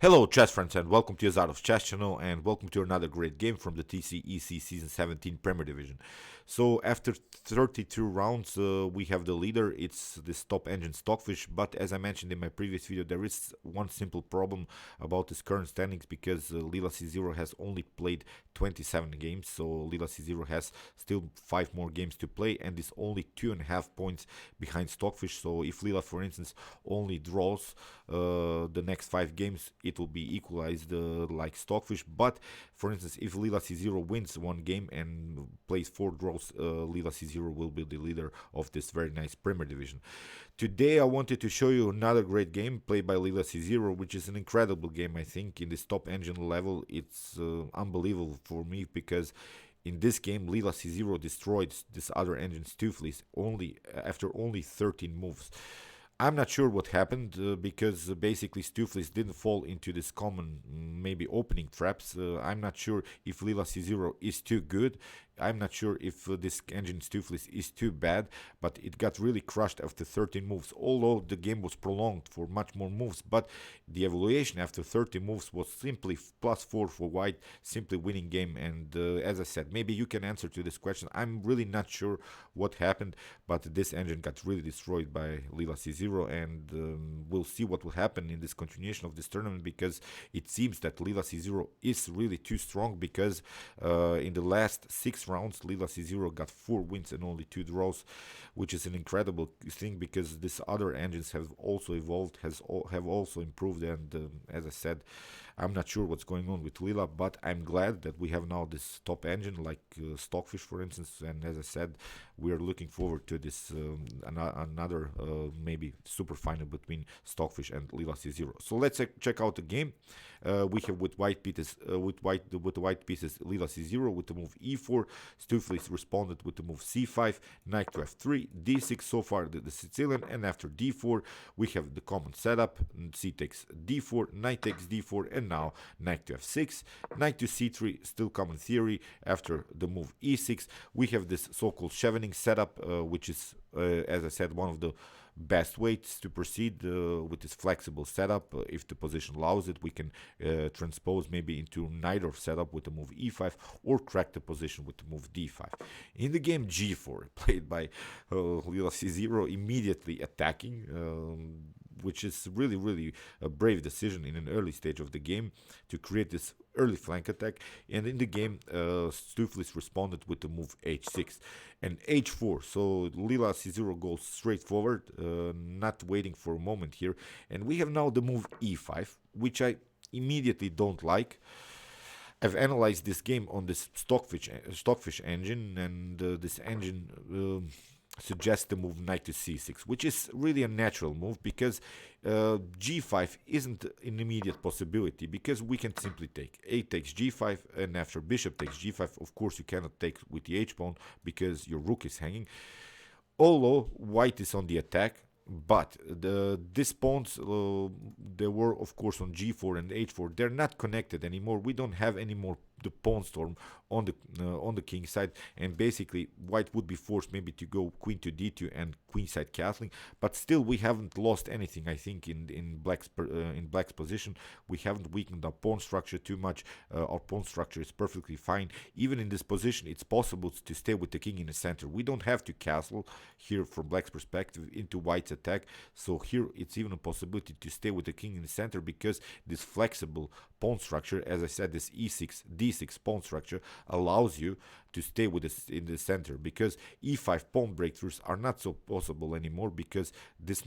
Hello, chess friends, and welcome to Jozarov's chess channel, and welcome to another great game from the TCEC Season 17 Premier Division. So, after 32 rounds, we have the leader. It's this top engine Stockfish, but as I mentioned in my previous video, there is one simple problem about his current standings because Leela C Zero has only played 27 games, so Leela C Zero has still 5 more games to play and is only 2.5 points behind Stockfish. So, if Leela, for instance, only draws the next 5 games, it will be equalized like Stockfish. But for instance, if Leela C Zero wins one game and plays 4 draws, Leela C Zero will be the leader of this very nice Premier Division. Today I wanted to show you another great game played by Leela C Zero, which is an incredible game. I think in this top engine level it's unbelievable for me because in this game, Leela C Zero destroyed this other engine Stoofvlees after only 13 moves. I'm not sure what happened because basically Stoofvlees didn't fall into this common maybe opening traps. I'm not sure if Leela C Zero is too good. I'm not sure if this engine Stoofvlees is too bad, but it got really crushed after 13 moves. Although the game was prolonged for much more moves, but the evaluation after 30 moves was simply +4 for white, simply winning game. And as I said, maybe you can answer to this question. I'm really not sure what happened, but this engine got really destroyed by Leela C Zero, and we'll see what will happen in this continuation of this tournament because it seems that Leela C Zero is really too strong because in the last 6 rounds, Leela C Zero got 4 wins and only 2 draws, which is an incredible thing because these other engines have also evolved, have also improved, and as I said, I'm not sure what's going on with Leela, but I'm glad that we have now this top engine like Stockfish, for instance, and as I said, we are looking forward to this another maybe super final between Stockfish and Leela C Zero. So let's check out the game. We have with white pieces, with the white pieces, Leela C Zero with the move E4. Stoofvlees responded with the move C5, knight to F3, D6. So far the Sicilian, and after D4 we have the common setup: C takes D4, knight takes D4, and now knight to F6, knight to C3. Still common theory. After the move E6, we have this so-called chevening setup, which is, as I said, one of the best ways to proceed with this flexible setup. If the position allows it, we can transpose maybe into neither setup with the move e5 or crack the position with the move d5. In the game g4, played by Leela C Zero, immediately attacking, which is really a brave decision in an early stage of the game to create this early flank attack. And in the game, Stoofvlees responded with the move h6 and h4. So Leela C Zero goes straight forward, not waiting for a moment here. And we have now the move e5, which I immediately don't like. I've analyzed this game on this Stockfish engine, and this engine suggests the move knight to c6, which is really a natural move because g5 isn't an immediate possibility because we can simply take a takes g5, and after bishop takes g5, of course you cannot take with the h-pawn because your rook is hanging. Although white is on the attack, but these pawns, they were of course on g4 and h4. They're not connected anymore. We don't have any more the pawn storm on the king side, and basically white would be forced maybe to go queen to d2 and queen side castling. But still, we haven't lost anything. I think in black's position, we haven't weakened our pawn structure too much. Our pawn structure is perfectly fine. Even in this position, it's possible to stay with the king in the center. We don't have to castle here from black's perspective into white's attack. So here it's even a possibility to stay with the king in the center because this flexible pawn structure, as I said, this e6 d6 pawn structure allows you to stay with this in the center, because e5 pawn breakthroughs are not so possible anymore because this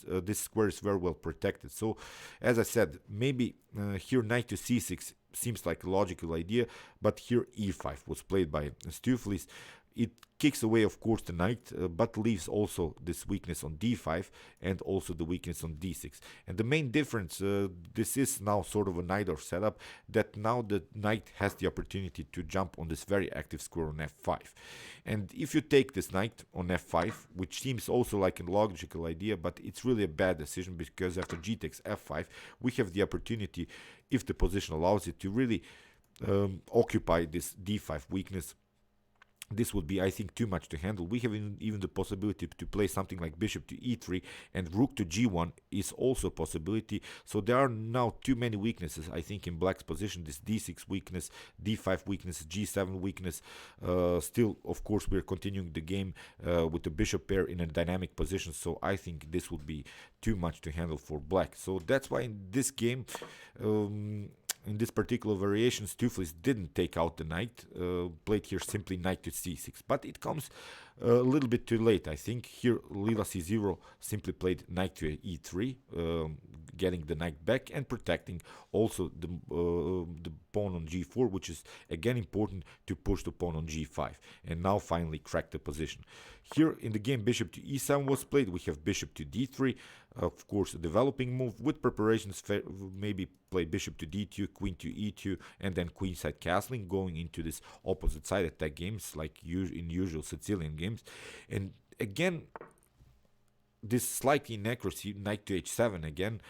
this square is very well protected. So as I said, maybe here knight to c6 seems like a logical idea, but here e5 was played by Stoofvlees. It kicks away, of course, the knight, but leaves also this weakness on d5 and also the weakness on d6. And the main difference, this is now sort of a neither setup, that now the knight has the opportunity to jump on this very active square on f5. And if you take this knight on f5, which seems also like a logical idea, but it's really a bad decision because after g takes f5, we have the opportunity, if the position allows it, to really occupy this d5 weakness this would be, I think, too much to handle. We have even the possibility to play something like bishop to e3, and rook to g1 is also a possibility. So there are now too many weaknesses, I think, in black's position. This d6 weakness, d5 weakness, g7 weakness. Still, of course, we're continuing the game with the bishop pair in a dynamic position, so I think this would be too much to handle for black. So that's why in this game, in this particular variation, Stoofvlees didn't take out the knight, played here simply knight to c6, but it comes a little bit too late, I think. Here Leela C Zero simply played knight to e3, getting the knight back and protecting also the pawn on g4, which is again important to push the pawn on g5, and now finally crack the position. Here in the game, bishop to e7 was played. We have bishop to d3, of course a developing move with preparations, maybe play bishop to d2, queen to e2, and then queenside castling, going into this opposite side attack games like in usual Sicilian games. And again, this slight inaccuracy, knight to h7 again,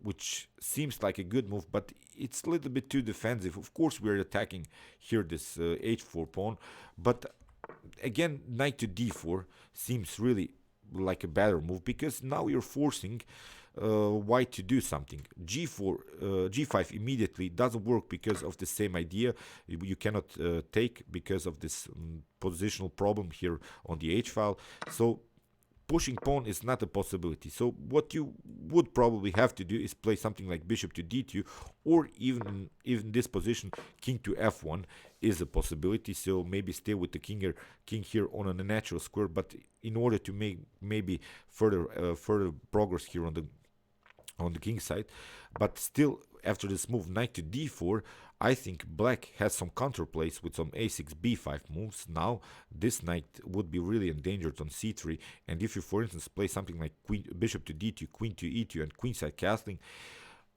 which seems like a good move, but it's a little bit too defensive. Of course, we're attacking here this h4 pawn, but again, knight to d4 seems really like a better move, because now you're forcing white to do something. G5 immediately doesn't work because of the same idea. You cannot take because of this positional problem here on the h file. So pushing pawn is not a possibility. So what you would probably have to do is play something like bishop to d2, or even in this position, king to f1 is a possibility. So maybe stay with the king here on a natural square, but in order to make maybe further progress here on the king side. But still, after this move knight to d4, I think black has some counterplays with some a6 b5 moves. Now this knight would be really endangered on c3, and if you, for instance, play something like bishop to d2, queen to e2, and queenside castling,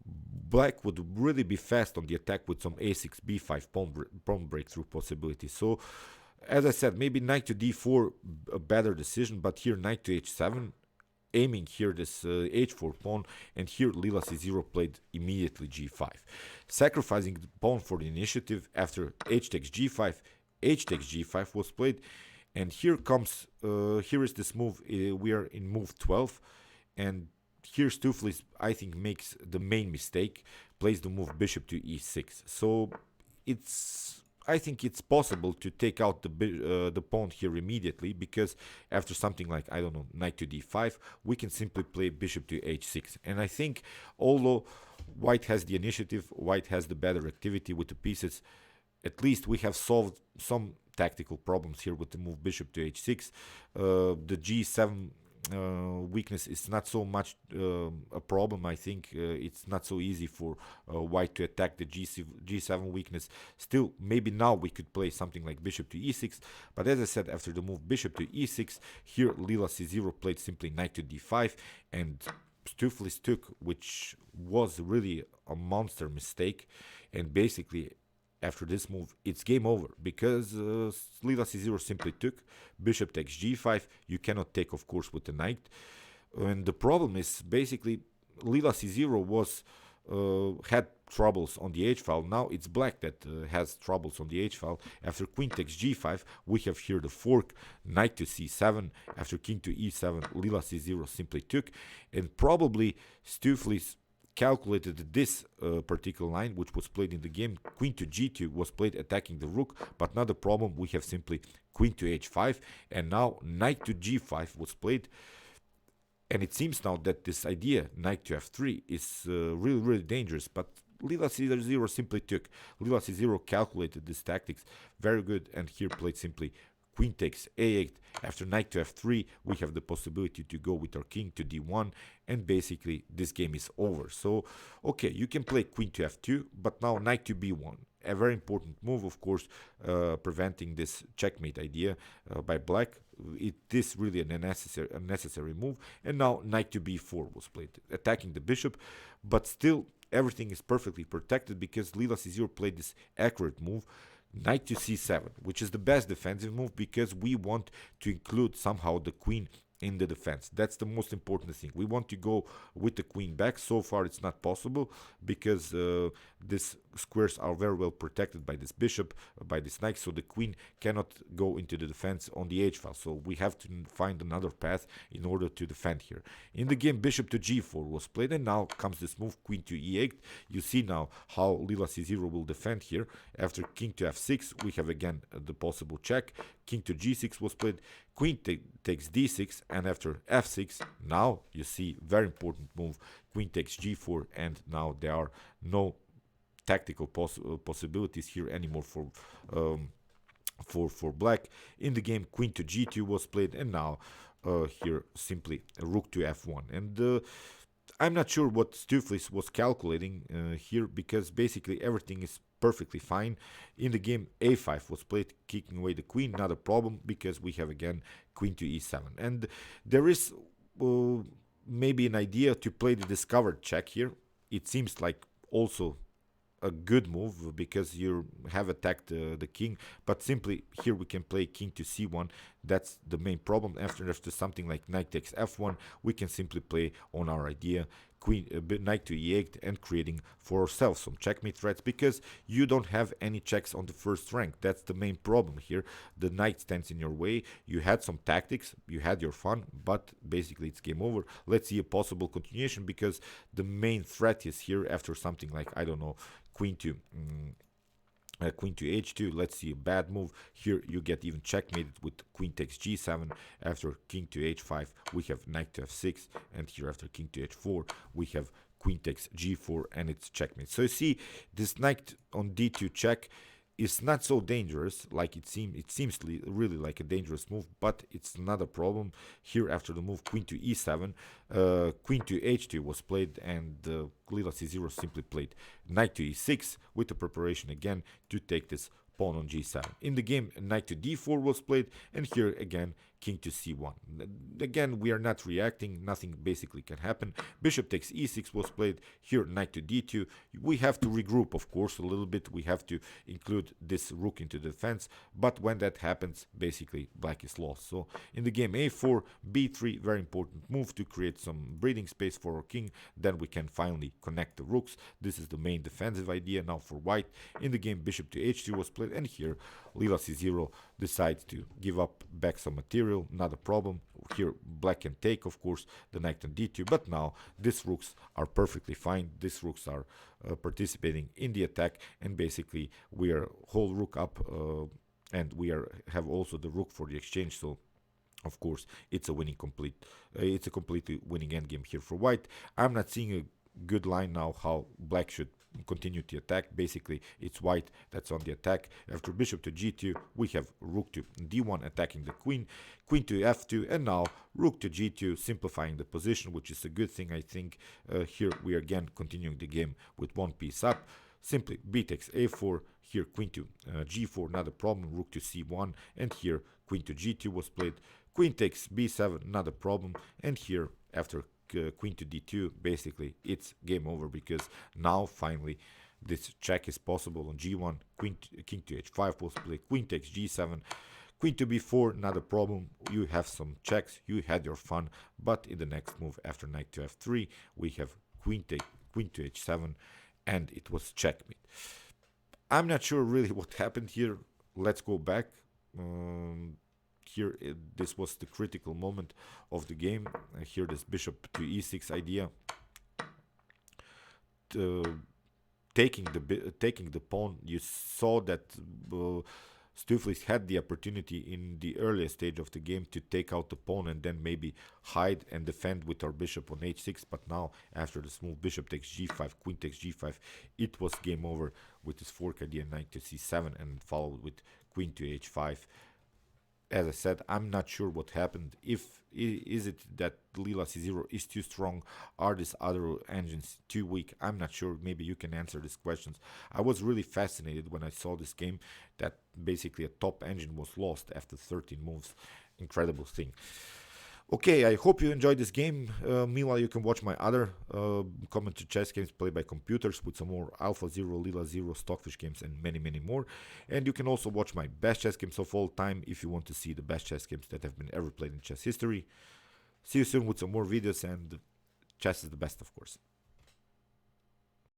black would really be fast on the attack with some a6 b5 pawn breakthrough possibility. So as I said, maybe knight to d4 a better decision, but here knight to h7, aiming here this h4 pawn, and here Leela C Zero played immediately g5, sacrificing the pawn for the initiative. After h takes g5, h takes g5 was played, and here is this move. We are in move 12, and here Stoofvlees, I think, makes the main mistake, plays the move bishop to e6. So I think it's possible to take out the pawn here immediately, because after something like, I don't know, knight to d5, we can simply play bishop to h6. And I think, although white has the initiative, white has the better activity with the pieces, at least we have solved some tactical problems here with the move bishop to h6. The g7 weakness is not so much a problem. I think it's not so easy for white to attack the g7 weakness. Still, maybe now we could play something like bishop to e6, but as I said, after the move bishop to e6, here Leela C Zero played simply knight to d5, and Stoofvlees took, which was really a monster mistake. And basically, after this move, it's game over, because Leela C Zero simply took, bishop takes g5. You cannot take, of course, with the knight. And the problem is, basically, Leela C Zero had troubles on the h-file. Now it's black that has troubles on the h-file. After queen takes g5, we have here the fork, knight to c7. After king to e7, Leela C Zero simply took. And probably Stoofvlees calculated this particular line, which was played in the game. Queen to g2 was played attacking the rook, but not a problem. We have simply queen to h5, and now knight to g5 was played. And it seems now that this idea, knight to f3, is really dangerous, but Leela C Zero simply took. Leela C Zero calculated these tactics very good, and here played simply queen takes a8. After knight to f3, we have the possibility to go with our king to d1, and basically this game is over. So, okay, you can play queen to f2, but now knight to b1. A very important move, of course, preventing this checkmate idea by black. It is really an unnecessary move. And now knight to b4 was played, attacking the bishop, but still everything is perfectly protected, because Leela C Zero played this accurate move, knight to c7, which is the best defensive move, because we want to include somehow the queen in the defense. That's the most important thing. We want to go with the queen back. So far it's not possible because these squares are very well protected by this bishop, by this knight, so the queen cannot go into the defense on the h file. So we have to find another path in order to defend here. In the game, bishop to g4 was played, and now comes this move, queen to e8. You see now how Leela C Zero will defend here. After king to f6, we have again the possible check. King to g6 was played, queen takes d6, and after f6, now you see very important move, queen takes g4, and now there are no tactical possibilities here anymore for black. In the game, queen to g2 was played, and now here simply rook to f1. And I'm not sure what Stoofvlees was calculating here, because basically everything is perfectly fine. In the game, a5 was played, kicking away the queen, not a problem, because we have again queen to e7. And there is maybe an idea to play the discovered check here. It seems like also a good move because you have attacked the king, but simply here we can play king to c1. That's the main problem. After something like knight takes f1, we can simply play on our idea, queen knight to e8, and creating for ourselves some checkmate threats, because you don't have any checks on the first rank. That's the main problem here. The knight stands in your way. You had some tactics, you had your fun, but basically it's game over. Let's see a possible continuation, because the main threat is here after something like, I don't know, queen to h2. Let's see a bad move here. You get even checkmated with queen takes g7. After king to h5, we have knight to f6, and here after king to h4, we have queen takes g4, and it's checkmate. So you see, this knight on d2 check is not so dangerous like it seems. It seems really like a dangerous move, but it's not a problem. Here after the move queen to e7, queen to h2 was played, and Leela C Zero simply played knight to e6 with the preparation again to take this pawn on g7. In the game, knight to d4 was played, and here again king to c1. Again, we are not reacting, nothing basically can happen. Bishop takes e6 was played, here knight to d2. We have to regroup, of course, a little bit. We have to include this rook into defense, but when that happens, basically black is lost. So in the game, a4, b3, very important move to create some breathing space for our king. Then we can finally connect the rooks. This is the main defensive idea now for white. In the game, bishop to h2 was played, and here Leela C Zero decides to give up back some material, not a problem. Here black can take, of course, the knight on d2, but now these rooks are perfectly fine. These rooks are participating in the attack, and basically we are whole rook up, and we have also the rook for the exchange. So of course it's a it's a completely winning endgame here for white. I'm not seeing a good line now how black should continue to attack. Basically it's white that's on the attack. After bishop to g2, we have rook to d1 attacking the queen, queen to f2, and now rook to g2, simplifying the position, which is a good thing, I think. Here we are again continuing the game with one piece up. Simply b takes a4, here queen to g4, not a problem, rook to c1, and here queen to g2 was played, queen takes b7, not a problem, and here after queen to d2, basically it's game over, because now finally this check is possible on g1. King to h5 was played, queen takes g7, queen to b4, not a problem. You have some checks, you had your fun, but in the next move after knight to f3, we have queen to h7, and it was checkmate. I'm not sure really what happened here. Let's go back. Here this was the critical moment of the game. Here this bishop to e6 idea, taking the pawn. You saw that Stoofvlees had the opportunity in the earlier stage of the game to take out the pawn and then maybe hide and defend with our bishop on h6, but now after this move bishop takes g5, queen takes g5, it was game over with this fork idea, knight to c7, and followed with queen to h5. As I said, I'm not sure what happened. Is it that Leela C Zero is too strong? Are these other engines too weak? I'm not sure. Maybe you can answer these questions. I was really fascinated when I saw this game, that basically a top engine was lost after 13 moves. Incredible thing. Okay, I hope you enjoyed this game. Meanwhile, you can watch my other commentary chess games played by computers with some more Alpha Zero, Leela Zero, Stockfish games, and many, many more. And you can also watch my best chess games of all time if you want to see the best chess games that have been ever played in chess history. See you soon with some more videos, and chess is the best, of course.